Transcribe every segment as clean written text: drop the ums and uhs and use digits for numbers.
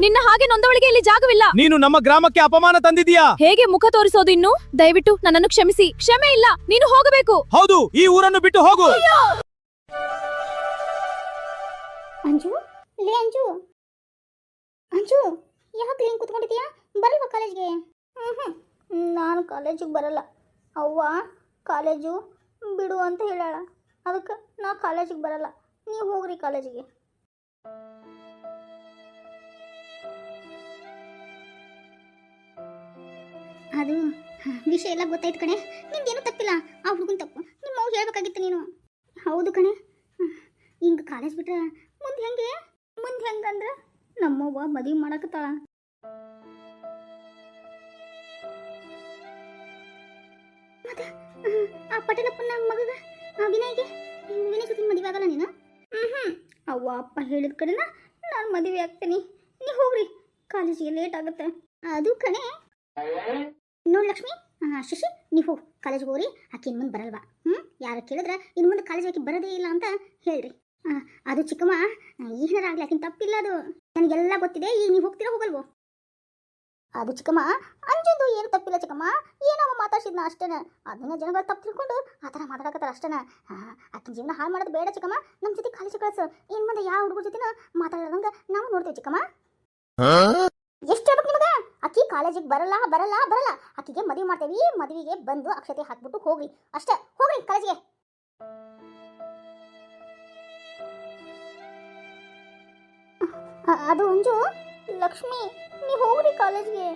ನಿನ್ನ ಹಾಗೆ ನೊಂದವಳಿಗೆ ಇಲ್ಲಿ ಜಾಗವಿಲ್ಲ. ನೀನು ನಮ್ಮ ಗ್ರಾಮಕ್ಕೆ ಅಪಮಾನ ತಂದಿದೀಯಾ. ಹೇಗೆ ಮುಖ ತೋರಿಸೋದು ಇನ್ನು? ದಯವಿಟ್ಟು ನನ್ನನ್ನು ಕ್ಷಮಿಸಿ. ಕ್ಷಮೆ ಇಲ್ಲ, ನೀನು ಹೋಗಬೇಕು. ಹೌದು, ಈ ಊರನ್ನು ಬಿಟ್ಟು ಹೋಗು. ಅಂಜು, ಲೇ ಅಂಜು, ಅಂಜು, ಯಾಕೆ ಹಿಂಗೆ ಕೂತ್ಕೊಂಡಿದ್ದೀಯಾ? ಬರಲ್ವಾ ಕಾಲೇಜ್ಗೆ? ನಾನು ಕಾಲೇಜಿಗೆ ಬರಲ್ಲ. ಅವ್ವ ಕಾಲೇಜು ಬಿಡು ಅಂತ ಹೇಳಾಳ. ಅದಕ್ಕೆ ನಾ ಕಾಲೇಜಿಗೆ ಬರಲ್ಲ. ನೀವು ಹೋಗ್ರಿ ಕಾಲೇಜಿಗೆ. ಅದು ವಿಷಯ ಎಲ್ಲ ಗೊತ್ತಾಯ್ತು ಕಣೆ. ನಿಂದೇನು ತಪ್ಪಿಲ್ಲ, ಆ ಹುಡುಗನ ತಪ್ಪು. ನಿಮ್ಮ ಅವ್ರು ಹೇಳ್ಬೇಕಾಗಿತ್ತು ನೀನು. ಹೌದು ಕಣೆ, ಹಿಂಗೆ ಕಾಲೇಜ್ ಬಿಟ್ರೆ ಮುಂದೆ ಹೆಂಗಂದ್ರೆ ನಮ್ಮವ್ವ ಮದುವೆ ಮಾಡಕತ್ತಾಳ. ಮತ್ತೆ ಆ ಪಟೇಲಪ್ಪನ ಮಗಗ ವಿನಯ್ ಜೊತೆ ಮದುವೆ ಆಗಲ್ಲ ನೀನು? ಅವ್ವ ಅಪ್ಪ ಹೇಳಿದ ಕಡೆನ ನಾನು ಮದುವೆ ಆಗ್ತೀನಿ. ನೀವು ಹೋಗ್ರಿ, ಕಾಲೇಜಿಗೆ ಲೇಟ್ ಆಗುತ್ತೆ. ಅದು ಕಣೆ. ನೋಡು ಲಕ್ಷ್ಮಿ, ಶಶಿ, ನೀವು ಹೋಗಿ ಕಾಲೇಜ್ಗೆ ಹೋಗ್ರಿ. ಆಕೆ ಇನ್ನು ಮುಂದೆ ಬರಲ್ವಾ? ಯಾರು ಕೇಳಿದ್ರೆ ಇನ್ನು ಮುಂದೆ ಕಾಲೇಜ್ ಆಕೆ ಬರೋದೇ ಇಲ್ಲ ಅಂತ ಹೇಳ್ರಿ. ಅದು ಚಿಕ್ಕಮ್ಮ, ಏನಾರ ಆಗಲಿ ಆಕಿನ ತಪ್ಪಿಲ್ಲ. ಅದು ನನಗೆಲ್ಲ ಗೊತ್ತಿದೆ. ಈಗ ನೀವು ಹೋಗ್ತೀರಾ ಹೋಗಲ್ವೋ? ಅದು ಚಿಕ್ಕಮ್ಮ, ಅಂಜಂದು ಏನು ತಪ್ಪಿಲ್ಲ ಚಿಕ್ಕಮ್ಮ. ಏನವ ಮಾತಾಡ್ಸಿದ್ನ ಅಷ್ಟೇನ. ಅದನ್ನ ಜನಗಳು ತಪ್ಪು ತಿಳ್ಕೊಂಡು ಆ ಥರ ಮಾತಾಡಕತ್ತಾರ ಅಷ್ಟೇನ. ಆಕಿನ ಜೀವನ ಹಾಳು ಮಾಡೋದು ಬೇಡ ಚಿಕ್ಕಮ್ಮ. ನಮ್ಮ ಜೊತೆ ಕಾಲೇಜ್ ಕಳಿಸು. ಇನ್ನು ಮುಂದೆ ಯಾವ ಹುಡುಗರ ಜೊತೆನ ಮಾತಾಡೋದಂಗೆ ನಾವು ನೋಡ್ತೀವಿ ಚಿಕ್ಕಮ್ಮ. ಎಷ್ಟು ಹೇಳ್ಬೇಕು ನಿಮಗೆ? ಆಕಿ ಕಾಲೇಜಿಗೆ ಬರಲ್ಲ. ಆಕಿಗೆ ಮದುವೆ ಮಾಡ್ತೇವಿ. ಮದುವೆಗೆ ಬಂದು ಅಕ್ಷತೆ ಹಾಕ್ಬಿಟ್ಟು ಹೋಗ್ರಿ ಅಷ್ಟೇ. ಹೋಗ್ರಿ ಕಾಲೇಜಿಗೆ. ಅದು ಅಂಜು, ಲಕ್ಷ್ಮಿ, ನೀವು ಹೋಗ್ರಿ ಕಾಲೇಜ್ಗೆ.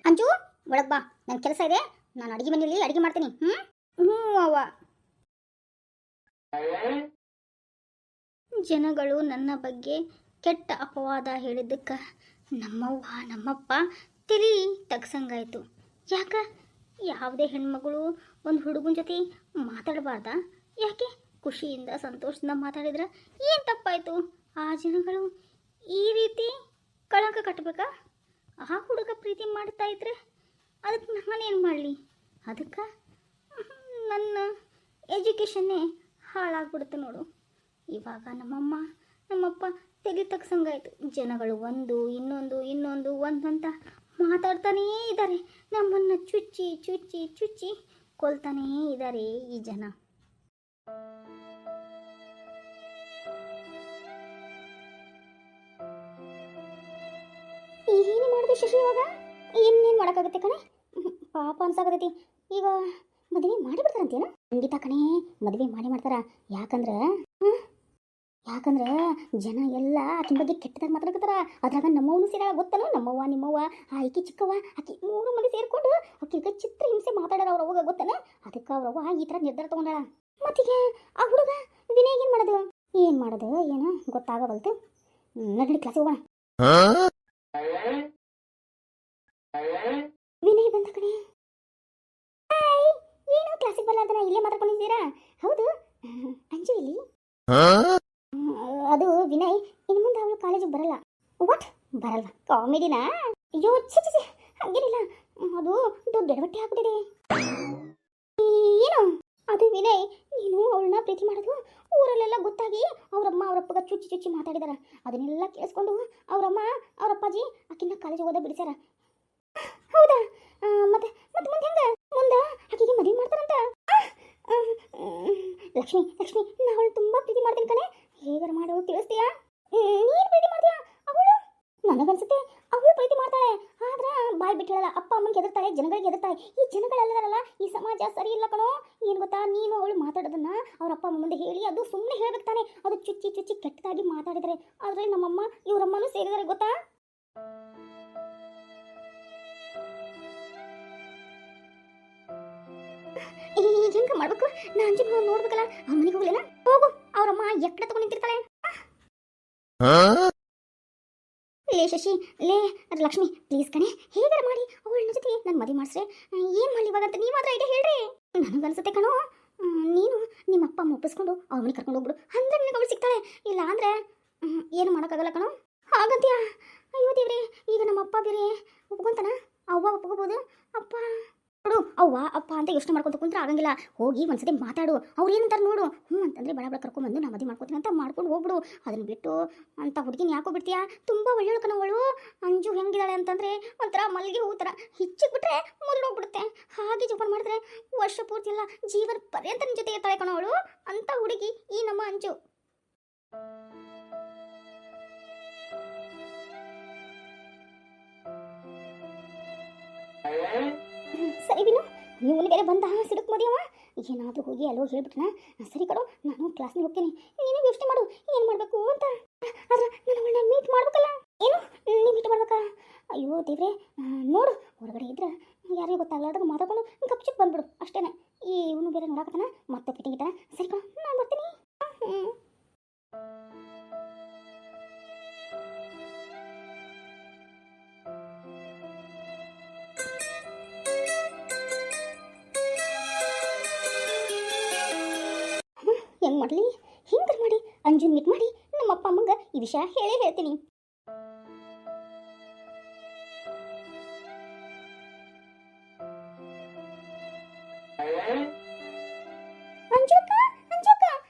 ಅಂಜು, ಒಳಗ್ ಬಾ. ನನ್ನ ಕೆಲಸ ಇದೆ. ನಾನು ಅಡಿಗೆ ಮನೆಯಲ್ಲಿ ಅಡಿಗೆ ಮಾಡ್ತೀನಿ. ಅವ್ವ, ಜನಗಳು ನನ್ನ ಬಗ್ಗೆ ಕೆಟ್ಟ ಅಪವಾದ ಹೇಳಿದ್ದಕ್ಕೆ ನಮ್ಮವ್ವ ನಮ್ಮಪ್ಪ ತಲೆ ತಗ್ಸಂಗಾಯ್ತು. ಯಾಕ ಯಾವುದೇ ಹೆಣ್ಮಗಳು ಒಂದು ಹುಡುಗನ ಜೊತೆ ಮಾತಾಡಬಾರ್ದ? ಯಾಕೆ ಖುಷಿಯಿಂದ ಸಂತೋಷದಿಂದ ಮಾತಾಡಿದ್ರೆ ಏನು ತಪ್ಪಾಯಿತು? ಆ ಜನಗಳು ಈ ರೀತಿ ಕಳಂಕ ಕಟ್ಟಬೇಕಾ? ಆ ಹುಡುಗ ಪ್ರೀತಿ ಮಾಡ್ತಾ ಇದ್ರೆ ಅದಕ್ಕೆ ನಾನೇನು ಮಾಡಲಿ? ಅದಕ್ಕೆ ನನ್ನ ಎಜುಕೇಷನ್ನೇ ಹಾಳಾಗ್ಬಿಡುತ್ತೆ ನೋಡು. ಇವಾಗ ನಮ್ಮಮ್ಮ ನಮ್ಮಪ್ಪ ತಲೆ ತಗ್ಸಂಗಾಯ್ತು. ಜನಗಳು ಇನ್ನೊಂದು ಒಂದಂತ ಮಾತಾಡ್ತಾನೇ ಇದ್ದಾರೆ. ನಮ್ಮನ್ನು ಚುಚ್ಚಿ ಕೊಲ್ತಾನೇ ಇದ್ದಾರೆ ಈ ಜನ. ಏನು ಮಾಡಿದೆ ಶಶಿ? ಇವಾಗ ಏನೇನು ಮಾಡೋಕ್ಕಾಗುತ್ತೆ ಕಣೆ? ಪಾಪ ಅನ್ಸಾಕತೈತಿ. ಈಗ ಮದುವೆ ಮಾಡಿ ಬಿಡ್ತಾರಂತೇನ? ಖಂಡಿತ ಕಣೆ, ಮದುವೆ ಮಾಡ್ತಾರ. ಯಾಕಂದ್ರೆ ಜನ ಎಲ್ಲ ಆಕಿನ ಬಗ್ಗೆ ಕೆಟ್ಟದಾಗ ಮಾತಾಡಕತ್ತಾರ. ಅದ್ರಾಗ ನಮ್ಮವನು ಸೇರ ಗೊತ್ತನು? ನಮ್ಮವ್ವ ನಿಮ್ಮವ್ವ ಆಕಿ ಚಿಕ್ಕವ್ವ ಆಕಿ 3 ಮಂದಿ ಸೇರ್ಕೊಂಡು ಆಕಿಗೆ ಚಿತ್ರ ಹಿಂಸೆ ಮಾತಾಡೋರು ಅವ್ರ ಅವಾಗ ಗೊತ್ತನ. ಅದಕ್ಕೆ ಅವ್ರವ್ವ ಈ ಥರ ನಿರ್ಧಾರ ತಗೊಂಡಾಳ. ಮತ್ತೀಗ ಆ ಹುಡುಗ ವಿನಯ್ ಏನು ಮಾಡೋದು ಏನೋ ಗೊತ್ತಾಗವಲ್ತು. ನಡಿ ಕ್ಲಾಸಿಗೆ ಹೋಗೋಣ. ವಿನಯ್ ಬಂದ ಕಣೆ. ಏನು ಕ್ಲಾಸಿಗೆ ಬರಲಾರ್ದನ ಇಲ್ಲೇ ಮಾತಾಡ್ಕೊಂಡಿದ್ದೀರಾ? ಹೌದು, ಅಂಜು ಇಲ್ಲಿ. ಅದು ವಿನಯ್, ಇನ್ನು ಮುಂದೆ ಅವಳು ಕಾಲೇಜಿಗೆ ಬರಲ್ಲ. ವಾಟ್, ಬರಲ್ವಾ? ಕಾಮಿಡಿನಾ? ಅಯ್ಯೋ ಛೆ, ಹಂಗೇನಿಲ್ಲ. ಅದು ದೊಡ್ಡ ಎಡವಟ್ಟೆ ಆಗ್ಬಿಟ್ಟಿದೆ. ಏನು ಅದು ವಿನಯ್, ನೀನು ಅವಳನ್ನ ಪ್ರೀತಿ ಮಾಡೋದು ಊರಲ್ಲೆಲ್ಲ ಗೊತ್ತಾಗಿ ಅವರಮ್ಮ ಅವರಪ್ಪಗ ಚುಚ್ಚಿ ಮಾತಾಡಿದಾರ. ಅದನ್ನೆಲ್ಲ ಕೇಳಿಸ್ಕೊಂಡು ಅವರಮ್ಮ ಅವರಪ್ಪಾಜಿ ಆಕಿನ ಕಾಲೇಜಿಗೆ ಓದ ಬಿಡಿಸ್ಯಾರ. ಹೌದಾ? ಮತ್ತೆ ಮುಂದೆ ಹೆಂಗ? ಮುಂದೆ ಆಕಿಗೆ ಮದುವೆ ಮಾಡ್ತಾರಂತ. ಲಕ್ಷ್ಮಿ, ನಾ ಅವಳು ತುಂಬಾ ಪ್ರೀತಿ ಮಾಡ್ತೀನಿ ಕಣೆ. ಹೇಗಾರ ಮಾಡಿ ಅವಳು ತಿಳಿಸ್ತೀಯಾ? ನೀನು ಪ್ರೀತಿ ಮಾಡ್ತೀಯಾ? ಅವಳು ನನಗನ್ಸುತ್ತೆ ಅವಳು ಪ್ರೀತಿ ಮಾಡ್ತಾಳೆ. ಆದ್ರೆ ಬಾಯ್ ಬಿಟ್ಟು ಹೇಳಲ್ಲ. ಅಪ್ಪ ಅಮ್ಮನಿಗೆ ಎದುರ್ತಾಳೆ, ಜನಗಳಿಗೆ ಎದುರ್ತಾಳೆ. ಈ ಜನಗಳೆಲ್ಲದಾರಲ್ಲ, ಈ ಸಮಾಜ ಸರಿ ಇಲ್ಲ ಕಣೋ. ಏನು ಗೊತ್ತಾ, ನೀನು ಅವಳು ಮಾತಾಡೋದನ್ನ ಅವ್ರ ಅಪ್ಪ ಅಮ್ಮ ಮುಂದೆ ಹೇಳಿ ಅದು ಸುಮ್ಮನೆ ಹೇಳ್ಬೇಕು ತಾನೆ. ಅದು ಚುಚ್ಚಿ ಕೆಟ್ಟದಾಗಿ ಮಾತಾಡಿದರೆ ಆದರೆ ನಮ್ಮಮ್ಮ ಇವರಮ್ಮನೂ ಸೇರಿದರೆ ಗೊತ್ತಾ? ಹೆಂಗ ಮಾಡ್ಬೇಕು? ನಾ ಅಂಜಿನ ನೋಡ್ಬೇಕಲ್ಲ. ಅವ್ರ ಮನೆಗೆ ಹೋಗ್ಲೇನ? ಹೋಗು, ಅವ್ರಮ್ಮ ಎಕ್ಕಡ ತಗೊಂಡು ನಿಂತಿರ್ತಾಳೆ. ಲೇ ಶಶಿ, ಲೇ ಲಕ್ಷ್ಮಿ, ಪ್ಲೀಸ್ ಕಣೆ, ಹೇಗಾರ ಮಾಡಿ ಅವಳ ಜೊತೆ ನಾನು ಮದುವೆ ಮಾಡಿಸ್ರೆ ಏನು ಮಾಡಲಿ ಇವಾಗ ಅಂತ ನೀವಾದ್ರೆ ಐಡಿಯಾ ಹೇಳ್ರಿ. ನನಗನ್ಸುತ್ತೆ ಕಣೋ, ನೀನು ನಿಮ್ಮ ಅಪ್ಪ ಅಮ್ಮ ಒಪ್ಪಿಸ್ಕೊಂಡು ಅವ್ರ ಮನೆ ಕರ್ಕೊಂಡು ಹೋಗ್ಬಿಡು. ಅಂದ್ರೆ ನಿನಗೆ ಅವಳು ಸಿಗ್ತಾಳೆ. ಇಲ್ಲ ಅಂದ್ರೆ ಏನು ಮಾಡೋಕ್ಕಾಗಲ್ಲ ಕಣೋ. ಹಾಗಂತೀಯಾ? ಅಯ್ಯೋ ದೇವ್ರೆ, ಈಗ ನಮ್ಮ ಅಪ್ಪ ಬೇರೆ ಒಪ್ಕೊಂತಾನ? ಅವ್ವ ಒಪ್ಕೋಬೋದು, ಅಪ್ಪ ನೋಡು ಅವ್ವ ಅಪ್ಪ ಅಂತ ಯೋಚನೆ ಮಾಡ್ಕೊಂತ ಕುಂತ್ರೆ ಆಗಂಗಿಲ್ಲ. ಹೋಗಿ ಒಂದ್ಸತಿ ಮಾತಾಡು, ಅವ್ರು ಏನಂತಾರೆ ನೋಡು. ಹ್ಞೂ ಅಂತಂದ್ರೆ ಬಡ ಬಡ ಕರ್ಕೊಂಡ್ಬಂದು ನಾ ಮದುವೆ ಮಾಡ್ಕೊತೀನಿ ಅಂತ ಮಾಡ್ಕೊಂಡು ಹೋಗ್ಬಿಡು. ಅದನ್ನ ಬಿಟ್ಟು ಅಂತ ಹುಡುಗಿನ ಯಾಕೋ ಬಿಡ್ತೀಯಾ? ತುಂಬ ಒಳ್ಳೆಯಳು ಕಣವಳು. ಅಂಜು ಹೆಂಗಿದ್ದಾಳೆ ಅಂತಂದ್ರೆ ಒಂಥರ ಮಲ್ಲಿಗೆ ಹೂ ಥರ ಹಿಚ್ಚಿಬಿಟ್ರೆ ಮುರಿದೋಗ್ಬಿಡುತ್ತೆ. ಹಾಗೆ ಜೋಪಾನ ಮಾಡಿದ್ರೆ ವರ್ಷ ಪೂರ್ತಿ ಎಲ್ಲ ಜೀವನ ಪರ್ಯಂತ ನಿನ್ನ ಜೊತೆ ಇರ್ತಾಳೆ ಕಣವಳು. ಅಂತ ಹುಡುಗಿ ಈ ನಮ್ಮ ಅಂಜು. ಸರಿ ವಿನು, ಇವನು ಬೇರೆ ಬಂದ ಸಿಡುಕ್ ಮದಿಯವ. ಏನಾದರೂ ಹೋಗಿ ಅಲ್ಲೋ ಹೇಳ್ಬಿಟ್ನ. ಸರಿ ಕಣೋ, ನಾನು ಕ್ಲಾಸ್ನಲ್ಲಿ ಹೋಗ್ತೀನಿ, ನೀನು ಯೋಚನೆ ಮಾಡು ಏನು ಮಾಡಬೇಕು ಅಂತ. ಆದ್ರೆ ನಾನು ಅವಳನ್ನ ಮೀಟ್ ಮಾಡ್ಬೇಕಲ್ಲ. ಏನು ನೀನು ಮೀಟ್ ಮಾಡ್ಬೇಕಾ? ಅಯ್ಯೋ ದೇವ್ರೆ, ನೋಡು ಹೊರಗಡೆ ಇದ್ರೆ ಯಾರಿಗೂ ಗೊತ್ತಾಗಲಾರ್ದಾಗ ಮಾತಾಡ್ಕೊಂಡು ಗಪ್ಚಿಪ್ ಬಂದ್ಬಿಡು ಅಷ್ಟೇನೆ. ಈ ಇವನು ಬೇರೆ ನೋಡಾಕತ್ತಾನ, ಮತ್ತೆ ಕಿಟಕಿಟ. ಸರಿ ಕಣೋ, ನಾನು ಬರ್ತೀನಿ. ಹೆಂಗೆ ಮಾಡಲಿ? ಹಿಂಗೆ ಮಾಡಿ ಅಂಜುನ್ ಮೀಟ್ ಮಾಡಿ ನಮ್ಮ ಅಪ್ಪ ಅಮ್ಮಂಗೆ ಈ ವಿಷಯ ಹೇಳೇ ಹೇಳ್ತೀನಿ. ಅಂಜುಕ ಅಂಜುಕ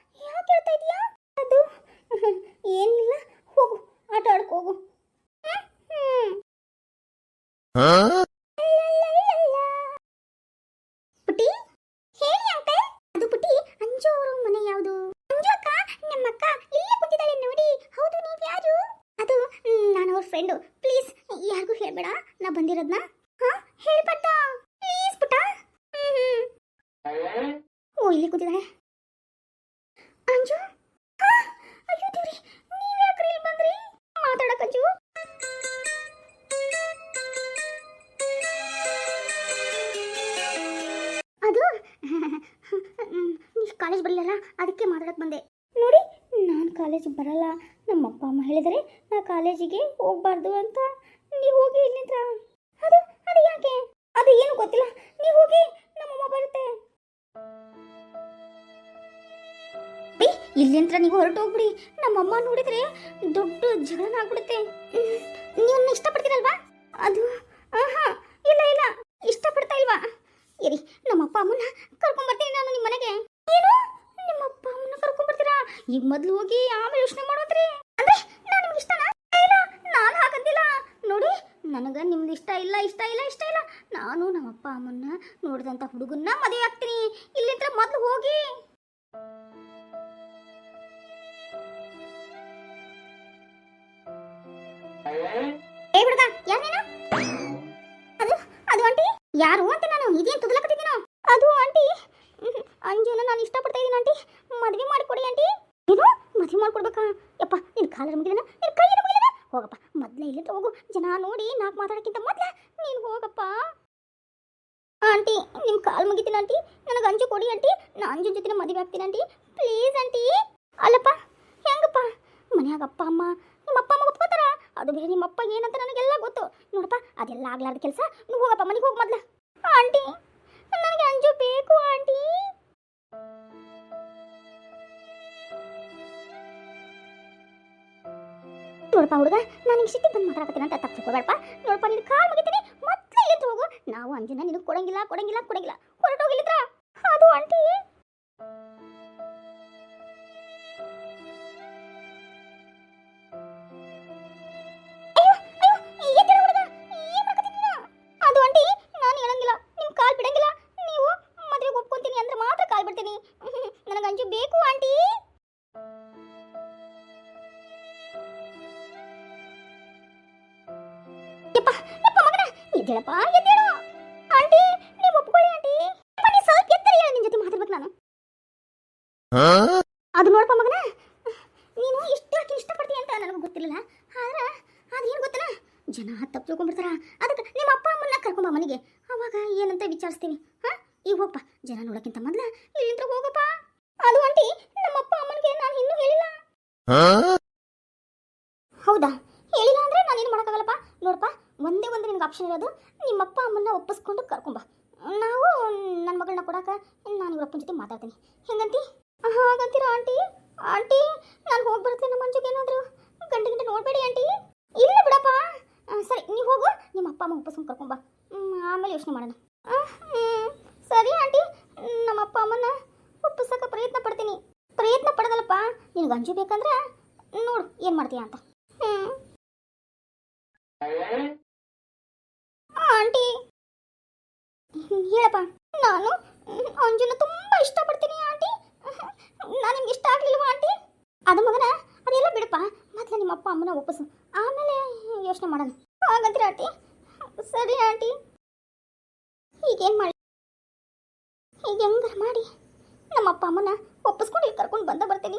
ಯಾಕೆ ಹೇಳ್ತಾ ಇದೀಯಾ? ಅದು ಏನಿಲ್ಲ, ಹೋಗು ಆಟ ಆಡ್ಕೊ ಹೋಗು. ಪುಟಿ ಹೇಳಿ ಅಂಕಲ್. ಅದು ಪುಟಿ, ಅಂಜು ಅವರ ಮನೆ ಯಾವುದು? ಅಂಜು ಅಕ್ಕ, ನಮ್ಮ ಅಕ್ಕ ಇಲ್ಲೇ ಕೂತಿದ್ದಾಳೆ ನೋಡಿ. ಹೌದು, ನೀವು ಯಾರು? ಅದು ನಾನು ಅವ್ರ ಫ್ರೆಂಡು. ಪ್ಲೀಸ್ ಯಾರಿಗೂ ಹೇಳ್ಬೇಡ ನಾ ಬಂದಿರೋದ್ನ. ಹಾ ಹೇಳ್ಬಟ್ಟ ಪ್ಲೀಸ್ ಪುಟ. ಓ ಇಲ್ಲಿ ಕೂತಿದ್ದಾಳೆ ಅಂಜು. ಅಯ್ಯೋ ದೇವ್ರಿ, ನೀವು ಯಾಕ್ರಿ ಇಲ್ಲಿ ಬಂದ್ರಿ? ಮಾತಾಡಕ್ ಅಂಜು. ಅದು ನೀವು ಕಾಲೇಜ್ ಬರಲಿಲ್ಲ, ಅದಕ್ಕೆ ಮಾತಾಡಕ್ಕೆ ಬಂದೆ. ನೋಡಿ, ನಾನು ಕಾಲೇಜಿಗೆ ಬರಲ್ಲ. ನಮ್ಮ ಅಪ್ಪ ಅಮ್ಮ ಹೇಳಿದರೆ ನಾ ಕಾಲೇಜಿಗೆ ಹೋಗ್ಬಾರ್ದು ಅಂತ. ನೀವು ಹೋಗಿ ಇಲ್ಲಿಂದ. ಅದು ಅದು ಯಾಕೆ? ಅದು ಏನು ಗೊತ್ತಿಲ್ಲ, ನೀವು ಹೋಗಿ, ನಮ್ಮಮ್ಮ ಬರುತ್ತೆ. ಇಲ್ಲಿಂದ ನೀವು ಹೊರಟು ಹೋಗ್ಬಿಡಿ. ನಮ್ಮಮ್ಮ ನೋಡಿದ್ರೆ ದೊಡ್ಡ ಜಗಳನ ಆಗ್ಬಿಡುತ್ತೆ. ನೀವು ಇಷ್ಟಪಡ್ತೀರಲ್ವಾ? ಅದು ಇಲ್ಲ ಇಲ್ಲ, ಇಷ್ಟಪಡ್ತಾ ಇಲ್ವಾ? ಇರಿ, ನಮ್ಮ ಅಪ್ಪ ಅಮ್ಮನ ಕರ್ಕೊಂಡ್ಬರ್ತೀನಿ ನಾನು ನಿಮ್ಮ ಮನೆಗೆ. ಏನು, ನಿಮ್ಮ ಅಪ್ಪ ಅಮ್ಮನ ಕರ್ಕೊಂಡ್ಬರ್ತೀರಾ? ಈಗ ಮೊದಲು ಹೋಗಿ ಆಮೇಲೆ ಯೋಚನೆ ಮಾಡೋದ್ರಿ. ಅಂದ್ರೆ ನಾನು ನಿಮ್ಗೆ ಇಷ್ಟನಾ? ಇಲ್ಲ, ನಾನು ಹಾಗಂತಿಲ್ಲ. ನೋಡಿ, ನನಗೆ ನಿಮ್ದು ಇಷ್ಟ ಇಲ್ಲ ಇಷ್ಟ ಇಲ್ಲ ಇಷ್ಟ ಇಲ್ಲ. ನಾನು ನಮ್ಮ ಅಪ್ಪ ಅಮ್ಮನ್ನ ನೋಡಿದಂಥ ಹುಡುಗನ್ನ ಮದುವೆ ಆಗ್ತೀನಿ. ಇಲ್ಲಿಂದ ಮೊದಲು ಹೋಗಿ. ಏ ಹುಡುಗ, ಯಾರು ನೀನು? ಅದು ಅದು ಆಂಟಿ. ಯಾರು ಅಂತ ನಾನು ಇದೇನು ತುದಲಕತ್ತಿದ್ದೀನೋ? ಅದು ಆಂಟಿ, ಅಂಜುನ ನಾನು ಇಷ್ಟಪಡ್ತಾ ಇದ್ದೀನಿ ಆಂಟಿ. ಮದುವೆ ಮಾಡಿಕೊಡಿ ಆಂಟಿ. ಏನು ಮದುವೆ ಮಾಡ್ಕೊಡ್ಬೇಕಾ? ಯಪ್ಪ, ನಿನ್ನ ಕಾಲ ಮುಗಿದನ, ನಿನ್ನ ಕೈ ಮುಗಿದನ. ಹೋಗಪ್ಪ, ಮೊದಲೇ ಇಲ್ಲಿಂದ ಹೋಗು. ಜನ ನೋಡಿ ನಾಲ್ಕು ಮಾತಾಡೋಕ್ಕಿಂತ ಮೊದಲ ನೀನು ಹೋಗಪ್ಪ. ಆಂಟಿ, ನಿಮ್ಮ ಕಾಲು ಮುಗಿತೀನಿ ಆಂಟಿ. ನನಗೆ ಅಂಜು ಕೊಡಿ ಆಂಟಿ. ನಾನು ಅಂಜುನ ಜೊತೆ ಮದುವೆ ಆಗ್ತೀನಿ ಆಂಟಿ. Please aunty. ಅಲ್ಲಪ್ಪ, ಹೆಂಗಪ್ಪ ಮನ್ಯಾಗ ಅಪ್ಪ ಅಮ್ಮ, ನಿಮ್ಮ ಅಪ್ಪ ಅಮ್ಮ ಒಪ್ಕೋತಾರ? ಅದು ಬೇರೆ, ನಿಮ್ಮ ಅಪ್ಪ ಏನಂತ ನನಗೆಲ್ಲ ಗೊತ್ತು. ನೋಡಪ್ಪ, ಅದೆಲ್ಲ ಆಗ್ಲಾರ್ದ ಕೆಲಸ. ನೀವು ಹೋಗಪ್ಪ, ಮನೆಗೆ ಹೋಗಿ ಮೊದಲ. ಆಂಟಿ, ನನಗೆ ಅಂಜು ಬೇಕು ಆಂಟಿ. ನೋಡಪ್ಪ ಹುಡುಗ, ನಾನು ಈಗ ಸಿಟ್ಟಿಗೆ ಬಂದು ಮಾತಾಡಕತ್ತೀನಿ ಅಂತ ತಪ್ಪು ತಿಳ್ಕೊಬೇಡಪ್ಪ. ನೋಡಪ್ಪ, ನಿನ್ನ ಕಾಲು ಮುಗಿತೀನಿ, ಮತ್ತೆ ಇಲ್ಲಿಂದ ಹೋಗು. ನಾವು ಅಂಜುನ ನಿನಗೆ ಕೊಡಂಗಿಲ್ಲ ಕೊಡಂಗಿಲ್ಲ ಕೊಡಂಗಿಲ್ಲ. ಹೊರಟೋಗಿಲ್ಲಿದ್ರ. ಅದು ಆಂಟಿ. ಅದು ಆಂಟಿ, ನಾನು ಹೇಳಂಗಿಲ್ಲ, ನಿಮ್ಮ ಕಾಲು ಬಿಡಂಗಿಲ್ಲ. ನೀವು ಮದುವೆಗೆ ಒಪ್ಕೊಂತೀನಿ ಅಂದ್ರೆ ಮಾತ್ರ ಕಾಲು ಬಿಡ್ತೀನಿ. ನನಗೆ ಅಂಜು ಬೇಕು ಆಂಟಿ. ಯಪ್ಪ ಯಪ್ಪ ಮಗನ, ಎದ್ದೇಳಪ್ಪ ಎದ್ದೇಳು. ಆಂಟಿ, ನೀವು ಒಪ್ಕೊಳ್ಳಿ ಆಂಟಿ. ನೀವು ಸ್ವಲ್ಪ ಎತ್ತರ ಹೇಳಿ, ನಿನ್ನ ಜೊತೆ ಮಾತಾಡ್ಬೇಕು ನಾನು. ಅದು ನೋಡಪ್ಪ ಮಗನ, ನೀನು ಇಷ್ಟು ಇಷ್ಟಪಡ್ತೀಯ ಅಂತ ನನಗೆ ಗೊತ್ತಿರಲಿಲ್ಲ. ಆದ್ರೆ ಅದೇನು ಗೊತ್ತಲ್ಲ, ಜನ ತಪ್ಪು ತಿಳ್ಕೊಂಡ್ಬಿಡ್ತಾರ. ಅದಕ್ಕೆ ನಿಮ್ಮ ಅಪ್ಪ ಅಮ್ಮನ್ನ ಕರ್ಕೊಂಬ ಮನೆಗೆ, ಅವಾಗ ಏನಂತ ವಿಚಾರಿಸ್ತೀವಿ. ಈಗ ಹೋಗಪ್ಪ, ಜನ ನೋಡೋಕ್ಕಿಂತ ಮೊದಲ ಇಲ್ಲಿಂದ ಹೋಗಪ್ಪ. ಅದು ಆಂಟಿ, ನಮ್ಮ ಅಪ್ಪ ಅಮ್ಮನಿಗೆ ನಾನು ಇನ್ನೂ ಹೇಳಿಲ್ಲ. ಹೌದಾ? ಹೇಳಿಲ್ಲ ಅಂದ್ರೆ ನಾನೇನು ಮಾಡೋಕ್ಕಾಗಲ್ಲಪ್ಪ. ನೋಡಪ್ಪ, ಒಂದೇ ಒಂದು ನಿನಗೆ ಆಪ್ಷನ್ ಇರೋದು, ನಿಮ್ಮ ಅಪ್ಪ ಅಮ್ಮನ್ನ ಒಪ್ಪಿಸ್ಕೊಂಡು ಕರ್ಕೊಂಬ. ನಾವು ನನ್ನ ಮಗಳನ್ನ ಕೊಡಾಕ ನಾನು ಇವ್ರ ಅಪ್ಪನ ಜೊತೆ ಮಾತಾಡ್ತೀನಿ. ಹೆಂಗಂತಿ? ಹಾಗಂತೀರಾ ಆಂಟಿ? ಆಂಟಿ, ನಾನು ಹೋಗಿ ಬರ್ತೇನೆ. ನಮ್ಮ ಮಂಜುಗೆ ಏನಾದರೂ ಗಂಟೆ ನೋಡಬೇಡಿ ಆಂಟಿ. ಇಲ್ಲ ಬಿಡಪ್ಪ. ಸರಿ, ನೀವು ಹೋಗು, ನಿಮ್ಮ ಅಪ್ಪ ಅಮ್ಮ ಒಪ್ಪಿಸ್ಕೊಂಡು ಕರ್ಕೊಂಬ. ಆಮೇಲೆ ಯೋಚನೆ ಮಾಡೋಣ. ಅಪ್ಪ ಅಮ್ಮನ ಒಪ್ಪಿಸಕ ಪ್ರಯತ್ನ ಪಡ್ತೀನಿ. ಪ್ರಯತ್ನ ಪಡದಲ್ಲಪ್ಪ, ನಿನಗೆ ಅಂಜು ಬೇಕಂದ್ರೆ ನೋಡು ಏನು ಮಾಡ್ತೀಯ ಅಂತ. ಆಂಟಿ ಹೇಳಪ್ಪ. ನಾನು ಅಂಜುನ ತುಂಬ ಇಷ್ಟಪಡ್ತೀನಿ ಆಂಟಿ. ನಾನು ನಿಮ್ಗೆ ಇಷ್ಟ ಆಗ್ಲಿಲ್ವಾ ಆಂಟಿ? ಅದು ಮಗನ ಅದೆಲ್ಲ ಬಿಡಪ್ಪ, ಮೊದಲು ನಿಮ್ಮ ಅಪ್ಪ ಅಮ್ಮನ ಒಪ್ಪಿಸು, ಆಮೇಲೆ ಯೋಚನೆ ಮಾಡೋಣ. ಹಾಗಂತೀರ ಆಂಟಿ? ಸರಿ ಆಂಟಿ. ಈಗೇನು ಮಾಡಿ, ಈಗ ಹೆಂಗಾರ ಮಾಡಿ ನಮ್ಮ ಅಪ್ಪ ಅಮ್ಮನ ಒಪ್ಪಿಸ್ಕೊಂಡು ಇಲ್ಲಿ ಕರ್ಕೊಂಡು ಬರ್ತೀನಿ.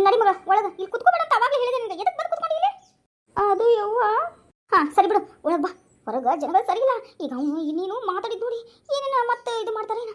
ನಡಿ ಮಗ ಒಳಗ, ಇಲ್ಲಿ ಕುತ್ಕೋಬೇಡ ಅಂತ ಅವಾಗಲೇ ಹೇಳಿದೆ ನಿನಗೆ. ಎದಕ್ಕೆ ಬಂದು ಕುತ್ಕೊಂಡು ಇಲ್ಲಿ? ಅದು ಯವ್ವ. ಹಾಂ ಸರಿ ಬಿಡು, ಒಳಗೆ ಬಾ. ಹೊರಗೆ ಜನಗಳು ಸರಿ ಇಲ್ಲ. ಈಗ ಅವನು ನೀನು ಮಾತಾಡಿದ್ ನೋಡಿ ಏನೇನ ಮತ್ತೆ ಇದು ಮಾಡ್ತಾರೆ.